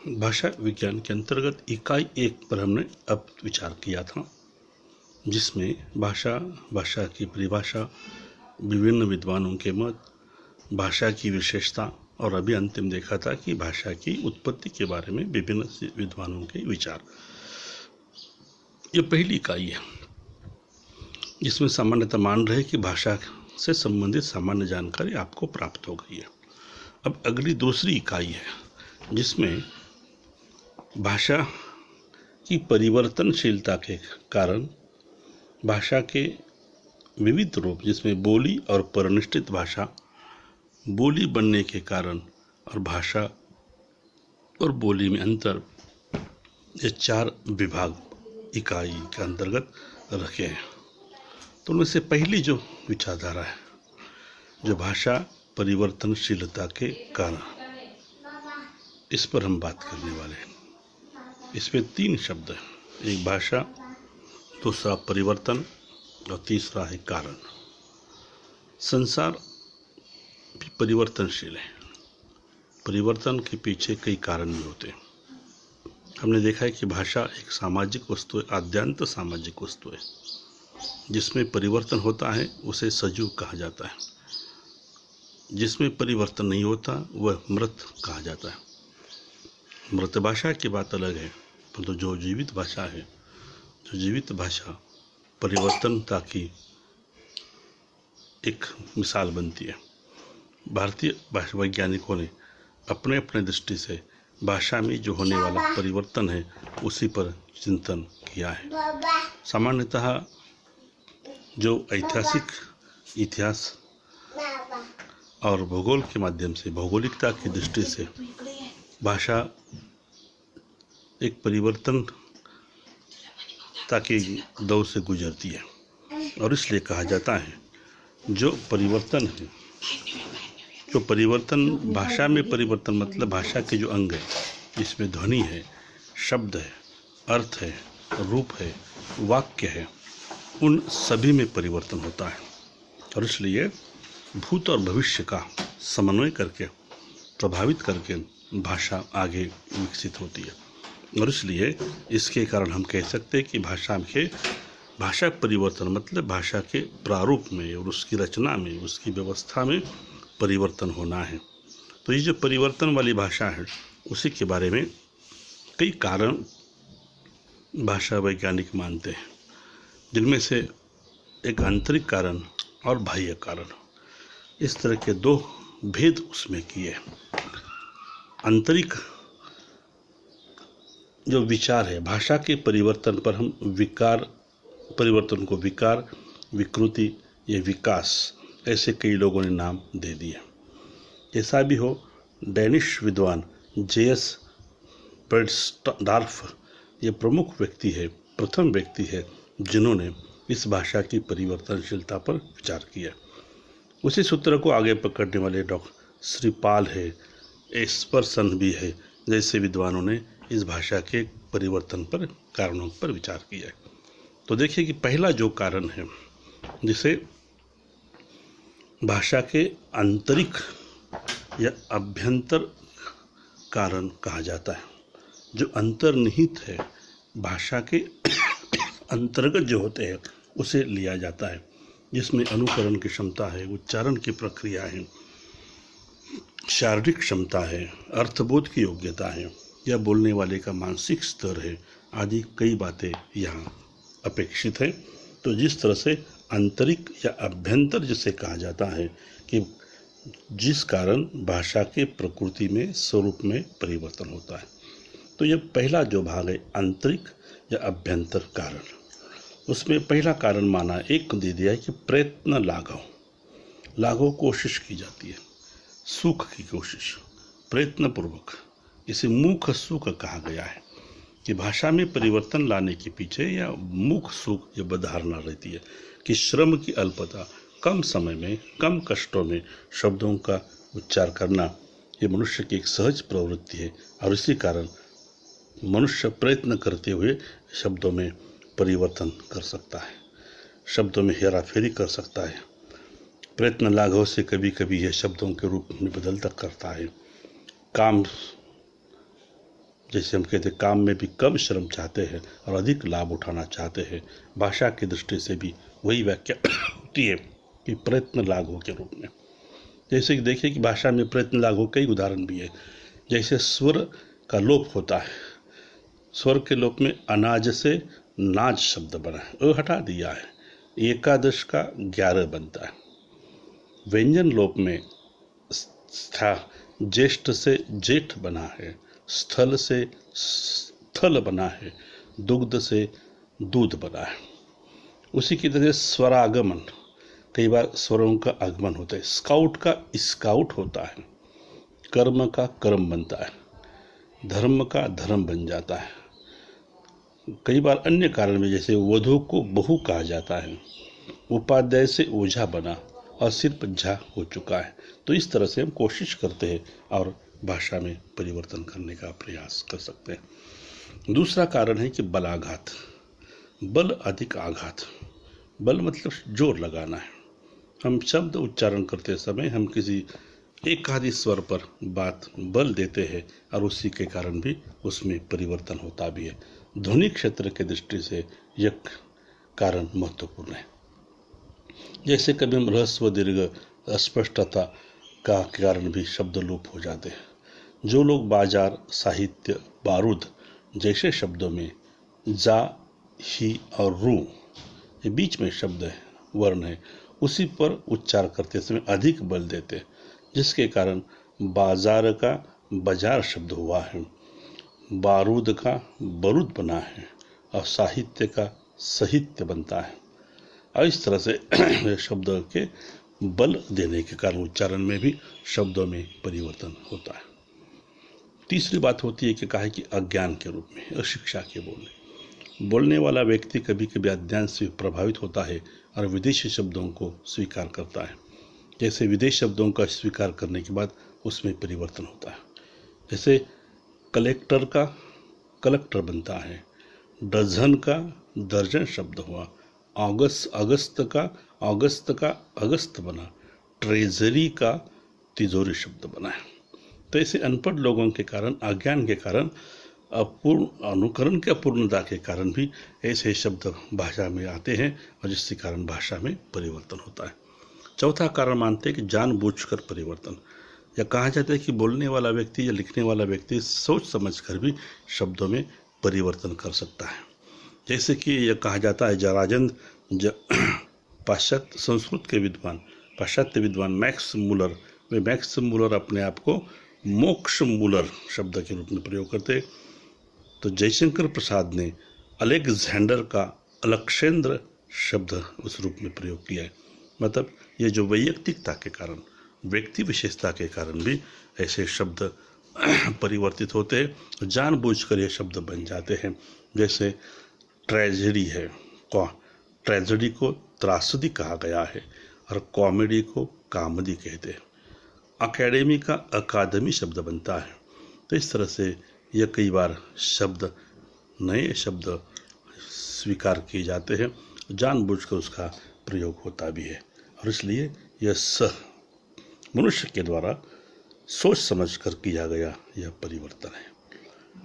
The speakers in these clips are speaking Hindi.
भाषा विज्ञान के अंतर्गत इकाई 1 पर हमने अब विचार किया था, जिसमें भाषा की परिभाषा, विभिन्न विद्वानों के मत, भाषा की विशेषता और अभी अंतिम देखा था कि भाषा की उत्पत्ति के बारे में विभिन्न विद्वानों के विचार। ये पहली इकाई है जिसमें सामान्यतः मान रहे कि भाषा से संबंधित सामान्य जानकारी आपको प्राप्त हो गई है। अब अगली दूसरी इकाई है जिसमें भाषा की परिवर्तनशीलता के कारण भाषा के विविध रूप, जिसमें बोली और परिनिष्ठित भाषा, बोली बनने के कारण और भाषा और बोली में अंतर, ये 4 विभाग इकाई के अंतर्गत रखे हैं। तो उनमें से पहली जो विचारधारा है, जो भाषा परिवर्तनशीलता के कारण, इस पर हम बात करने वाले हैं। इसमें 3 शब्द हैं, एक भाषा, दूसरा परिवर्तन और तीसरा है कारण। संसार भी परिवर्तनशील है, परिवर्तन के पीछे कई कारण भी होते हैं। हमने देखा है कि भाषा एक सामाजिक वस्तु है, आद्यंत सामाजिक वस्तु है। जिसमें परिवर्तन होता है उसे सजीव कहा जाता है, जिसमें परिवर्तन नहीं होता वह मृत कहा जाता है। मृत भाषा की बात अलग है, परंतु जो जीवित भाषा है, जो जीवित भाषा परिवर्तनता की एक मिसाल बनती है। भारतीय भाषा वैज्ञानिकों ने अपने अपने दृष्टि से भाषा में जो होने वाला परिवर्तन है उसी पर चिंतन किया है। सामान्यतः जो ऐतिहासिक इतिहास और भूगोल के माध्यम से, भौगोलिकता की दृष्टि से भाषा एक परिवर्तनता के दौर से गुजरती है और इसलिए कहा जाता है जो परिवर्तन है, जो परिवर्तन, भाषा में परिवर्तन मतलब भाषा के जो अंग है, जिसमें ध्वनि है, शब्द है, अर्थ है, रूप है, वाक्य है, उन सभी में परिवर्तन होता है और इसलिए भूत और भविष्य का समन्वय करके, प्रभावित करके भाषा आगे विकसित होती है। और इसलिए इसके कारण हम कह सकते हैं कि भाषा परिवर्तन मतलब भाषा के प्रारूप में और उसकी रचना में, उसकी व्यवस्था में परिवर्तन होना है। तो ये जो परिवर्तन वाली भाषा है उसी के बारे में कई कारण भाषा वैज्ञानिक मानते हैं, जिनमें से एक आंतरिक कारण और बाह्य कारण, इस तरह के 2 भेद उसमें किए। आंतरिक जो विचार है भाषा के परिवर्तन पर, हम परिवर्तन को विकार, विकृति या विकास ऐसे कई लोगों ने नाम दे दिए। जैसा भी हो, डैनिश विद्वान J.S. बेर्डस्डॉर्फ ये प्रमुख व्यक्ति है, प्रथम व्यक्ति है जिन्होंने इस भाषा की परिवर्तनशीलता पर विचार किया। उसी सूत्र को आगे पकड़ने वाले डॉक्टर श्रीपाल है, एस्पर्सन भी है, जैसे विद्वानों ने इस भाषा के परिवर्तन पर, कारणों पर विचार किया। तो देखिए कि पहला जो कारण है जिसे भाषा के आंतरिक या अभ्यंतर कारण कहा जाता है, जो अंतर्निहित है, भाषा के अंतर्गत जो होते हैं उसे लिया जाता है, जिसमें अनुकरण की क्षमता है, उच्चारण की प्रक्रिया है, शारीरिक क्षमता है, अर्थबोध की योग्यता है या बोलने वाले का मानसिक स्तर है, आदि कई बातें यहाँ अपेक्षित है। तो जिस तरह से आंतरिक या अभ्यंतर जिसे कहा जाता है कि जिस कारण भाषा के प्रकृति में, स्वरूप में परिवर्तन होता है, तो यह पहला जो भाग है आंतरिक या अभ्यंतर कारण, उसमें पहला कारण माना एक दे दिया है कि प्रयत्न लाघव कोशिश की जाती है, सुख की कोशिश, प्रयत्नपूर्वक। इसे मुख सुख कहा गया है कि भाषा में परिवर्तन लाने के पीछे या मुख सुख ये बधारणा रहती है कि श्रम की अल्पता, कम समय में, कम कष्टों में शब्दों का उच्चार करना, ये मनुष्य की एक सहज प्रवृत्ति है और इसी कारण मनुष्य प्रयत्न करते हुए शब्दों में परिवर्तन कर सकता है, शब्दों में हेराफेरी कर सकता है। प्रयत्न लाघव से कभी कभी यह शब्दों के रूप में बदल तक करता है। काम जैसे हम कहते हैं काम में भी कम श्रम चाहते हैं और अधिक लाभ उठाना चाहते हैं, भाषा की दृष्टि से भी वही व्याख्या होती है कि प्रयत्न लाघव के रूप में। जैसे कि देखिए कि भाषा में प्रयत्न लाघव कई उदाहरण भी है। जैसे स्वर का लोप होता है, स्वर के लोप में अनाज से नाज शब्द बना है, वो हटा दिया है, एकादश का 11 बनता है। व्यंजन लोप में स्था ज्येष्ठ से जेठ बना है, स्थल से स्थल बना है, दुग्ध से दूध बना है। उसी की तरह स्वरागमन, कई बार स्वरों का आगमन होता है। स्काउट का स्काउट होता है, कर्म का कर्म बनता है, धर्म का धर्म बन जाता है। कई बार अन्य कारण में, जैसे वधु को बहू कहा जाता है, उपाध्याय से ओझा बना और सिर्फ झा हो चुका है। तो इस तरह से हम कोशिश करते हैं और भाषा में परिवर्तन करने का प्रयास कर सकते हैं। दूसरा कारण है कि बलाघात, बल अधिक आघात। बल मतलब जोर लगाना है। हम शब्द उच्चारण करते समय हम किसी एक आदि स्वर पर बात बल देते हैं और उसी के कारण भी उसमें परिवर्तन होता भी है। ध्वनि क्षेत्र के दृष्टि से यह कारण महत्वपूर्ण है। जैसे कभी हम ह्रस्व दीर्घ अस्पष्टता का कारण भी शब्द लोप हो जाते हैं। जो लोग बाजार, साहित्य, बारूद जैसे शब्दों में जा, ही और रू ये बीच में शब्द है, वर्ण है, उसी पर उच्चार करते समय अधिक बल देते हैं, जिसके कारण बाजार का बाजार शब्द हुआ है, बारूद का बारूद बना है और साहित्य का साहित्य बनता है। और इस तरह से शब्द के बल देने के कारण उच्चारण में भी शब्दों में परिवर्तन होता है। तीसरी बात होती है कि कहा है कि अज्ञान के रूप में, अशिक्षा के बोलने वाला व्यक्ति कभी कभी अज्ञान से प्रभावित होता है और विदेशी शब्दों को स्वीकार करता है। जैसे विदेशी शब्दों का स्वीकार करने के बाद उसमें परिवर्तन होता है। जैसे कलेक्टर का कलेक्टर बनता है, डजन का दर्जन शब्द हुआ, अगस्त का अगस्त बना, ट्रेजरी का तिजोरी शब्द बना है। तो ऐसे अनपढ़ लोगों के कारण, अज्ञान के कारण, अपूर्ण अनुकरण के अपूर्णता के कारण भी ऐसे शब्द भाषा में आते हैं और जिसके कारण भाषा में परिवर्तन होता है। चौथा कारण मानते हैं कि जानबूझकर परिवर्तन, या कहा जाता है कि बोलने वाला व्यक्ति या लिखने वाला व्यक्ति सोच समझकर भी शब्दों में परिवर्तन कर सकता है। जैसे कि यह कहा जाता है जराजंद पाश्चात्य संस्कृत के विद्वान, पाश्चात्य विद्वान मैक्स मूलर अपने आप को मोक्ष मूलर शब्द के रूप में प्रयोग करते। तो जयशंकर प्रसाद ने अलेक्जेंडर का अलक्षेंद्र शब्द उस रूप में प्रयोग किया है। मतलब ये जो वैयक्तिकता के कारण, व्यक्ति विशेषता के कारण भी ऐसे शब्द परिवर्तित होते हैं, जानबूझकर ये शब्द बन जाते हैं। जैसे ट्रेजेडी है, ट्रेजेडी को त्रासदी कहा गया है और कॉमेडी को कामदी कहते हैं। अकेडमी का अकादमी शब्द बनता है। तो इस तरह से यह कई बार शब्द, नए शब्द स्वीकार किए जाते हैं, जानबूझकर उसका प्रयोग होता भी है और इसलिए यह मनुष्य के द्वारा सोच समझ कर किया गया यह परिवर्तन है।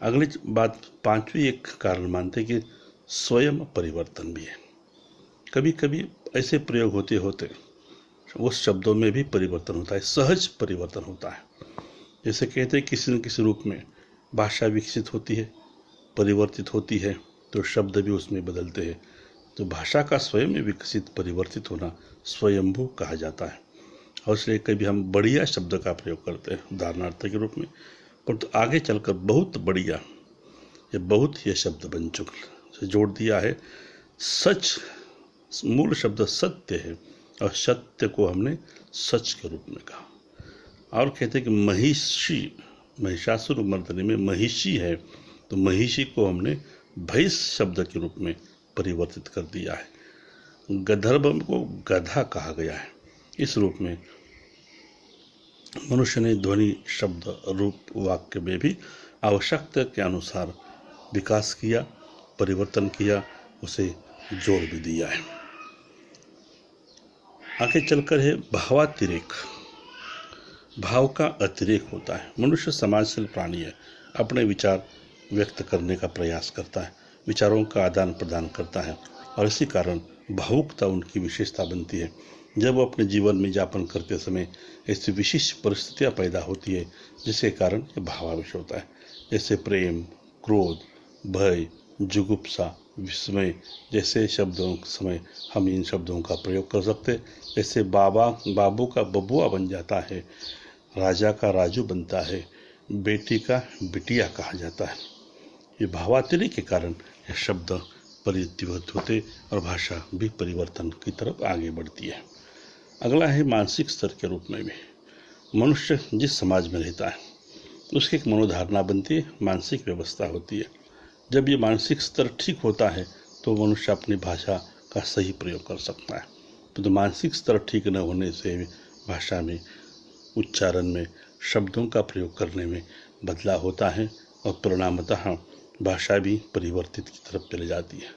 अगली बात, पांचवी एक कारण मानते कि स्वयं परिवर्तन भी है। कभी कभी ऐसे प्रयोग होते होते उस शब्दों में भी परिवर्तन होता है, सहज परिवर्तन होता है। जैसे कहते हैं किसी न किसी रूप में भाषा विकसित होती है, परिवर्तित होती है, तो शब्द भी उसमें बदलते हैं। तो भाषा का स्वयं में विकसित परिवर्तित होना स्वयंभू कहा जाता है और इसलिए कभी हम बढ़िया शब्द का प्रयोग करते हैं उदाहरणार्थ के रूप में, पर तो आगे चलकर बहुत बढ़िया, ये शब्द बन चुका, जोड़ दिया है। सच मूल शब्द सत्य है और सत्य को हमने सच के रूप में कहा। और कहते हैं कि महिषी, महिषासुर मर्दनी में महिषी है, तो महिषी को हमने भैंस शब्द के रूप में परिवर्तित कर दिया है। गंधर्व को गधा कहा गया है। इस रूप में मनुष्य ने ध्वनि, शब्द, रूप, वाक्य में भी आवश्यकता के अनुसार विकास किया, परिवर्तन किया, उसे जोड़ भी दिया है। आगे चलकर है भावातिरेक। भाव का अतिरेक होता है। मनुष्य समाजशील प्राणी है, अपने विचार व्यक्त करने का प्रयास करता है, विचारों का आदान प्रदान करता है और इसी कारण भावुकता उनकी विशेषता बनती है। जब वो अपने जीवन में यापन करते समय ऐसी विशिष्ट परिस्थितियाँ पैदा होती है जिसके कारण ये भावावेश होता है, जैसे प्रेम, क्रोध, भय, जुगुप्सा, विस्मय जैसे शब्दों के समय हम इन शब्दों का प्रयोग कर सकते हैं। जैसे बाबू का बबुआ बन जाता है, राजा का राजू बनता है, बेटी का बिटिया कहा जाता है। ये भावांतरी के कारण यह शब्द परिवर्तित होते और भाषा भी परिवर्तन की तरफ आगे बढ़ती है। अगला है मानसिक स्तर के रूप में भी। मनुष्य जिस समाज में रहता है उसकी एक मनोधारणा बनती है, मानसिक व्यवस्था होती है। जब ये मानसिक स्तर ठीक होता है तो मनुष्य अपनी भाषा का सही प्रयोग कर सकता है। तो मानसिक स्तर ठीक न होने से भाषा में, उच्चारण में, शब्दों का प्रयोग करने में बदलाव होता है और परिणामतः भाषा भी परिवर्तित की तरफ चली जाती है।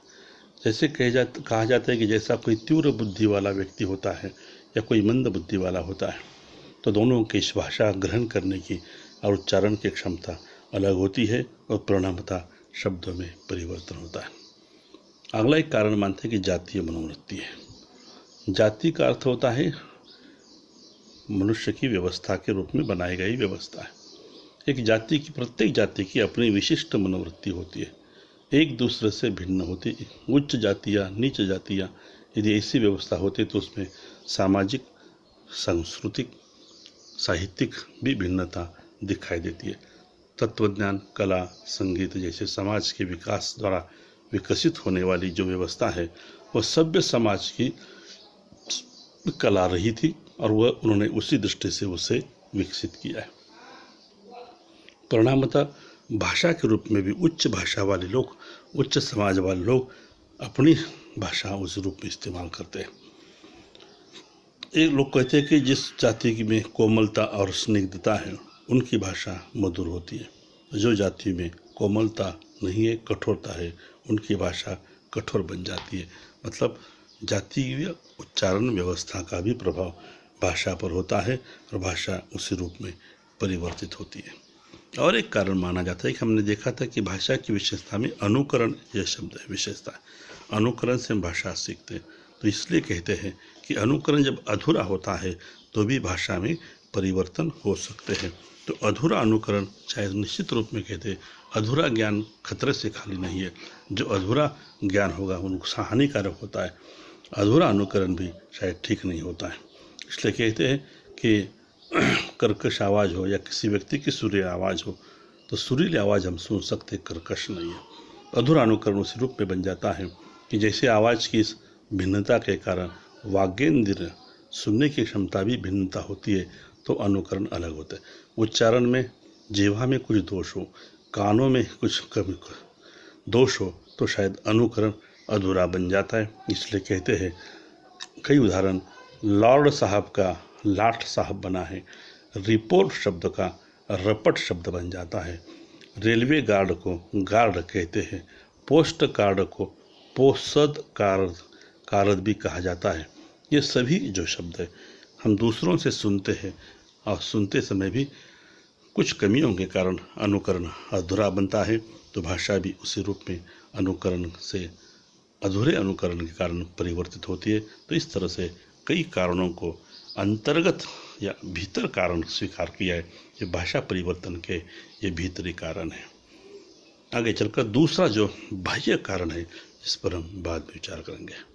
जैसे कहा जाता है कि जैसा कोई तीव्र बुद्धि वाला व्यक्ति होता है या कोई मंद बुद्धि वाला होता है तो दोनों की इस भाषा ग्रहण करने की और उच्चारण की क्षमता अलग होती है और परिणामतः शब्दों में परिवर्तन होता है। अगला एक कारण मानते हैं कि जातीय मनोवृत्ति है। जाति का अर्थ होता है मनुष्य की व्यवस्था के रूप में बनाई गई व्यवस्था है। प्रत्येक जाति की अपनी विशिष्ट मनोवृत्ति होती है, एक दूसरे से भिन्न होती है। उच्च जातियाँ, नीच जातियाँ, यदि ऐसी व्यवस्था होती तो उसमें सामाजिक, सांस्कृतिक, साहित्यिक भी भिन्नता दिखाई देती है। तत्वज्ञान, कला, संगीत जैसे समाज के विकास द्वारा विकसित होने वाली जो व्यवस्था है वह सभ्य समाज की कला रही थी और वह उन्होंने उसी दृष्टि से उसे विकसित किया है। परिणामतः भाषा के रूप में भी उच्च भाषा वाले लोग, उच्च समाज वाले लोग अपनी भाषा उस रूप में इस्तेमाल करते हैं। एक लोग कहते हैं कि जिस जाति में कोमलता और स्निग्धता है उनकी भाषा मधुर होती है। जो जाति में कोमलता नहीं है, कठोरता है, उनकी भाषा कठोर बन जाती है। मतलब जातीय उच्चारण व्यवस्था का भी प्रभाव भाषा पर होता है और भाषा उसी रूप में परिवर्तित होती है। और एक कारण माना जाता है कि हमने देखा था कि भाषा की विशेषता में अनुकरण यह शब्द है, विशेषता है। अनुकरण से हम भाषा सीखते हैं, तो इसलिए कहते हैं कि अनुकरण जब अधूरा होता है तो भी भाषा में परिवर्तन हो सकते हैं। तो अधूरा अनुकरण शायद निश्चित रूप में कहते हैं अधूरा ज्ञान खतरे से खाली नहीं है। जो अधूरा ज्ञान होगा वो नुकसान हानिकारक होता है। अधूरा अनुकरण भी शायद ठीक नहीं होता है। इसलिए कहते हैं कि कर्कश आवाज़ हो या किसी व्यक्ति की सुरीली आवाज़ हो तो सुरीली आवाज़ हम सुन सकते, कर्कश नहीं है। अधूरा अनुकरण उसी रूप में बन जाता है कि जैसे आवाज़ की इस भिन्नता के कारण वाग्येंद्र सुनने की क्षमता भी भिन्नता होती है तो अनुकरण अलग होता है। उच्चारण में जिह्वा में कुछ दोष हो, कानों में कुछ कमी दोष हो तो शायद अनुकरण अधूरा बन जाता है। इसलिए कहते हैं कई उदाहरण, लॉर्ड साहब का लाट साहब बना है, रिपोर्ट शब्द का रपट शब्द बन जाता है, रेलवे गार्ड को गार्ड कहते हैं, पोस्ट कार्ड को पोस्द कारद भी कहा जाता है। ये सभी जो शब्द है हम दूसरों से सुनते हैं और सुनते समय भी कुछ कमियों के कारण अनुकरण अधूरा बनता है, तो भाषा भी उसी रूप में अनुकरण से अधूरे अनुकरण के कारण परिवर्तित होती है। तो इस तरह से कई कारणों को अंतर्गत या भीतर कारण स्वीकार किया है। ये भाषा परिवर्तन के ये भीतरी कारण है। आगे चलकर दूसरा जो बाह्य कारण है इस पर हम बाद में विचार करेंगे।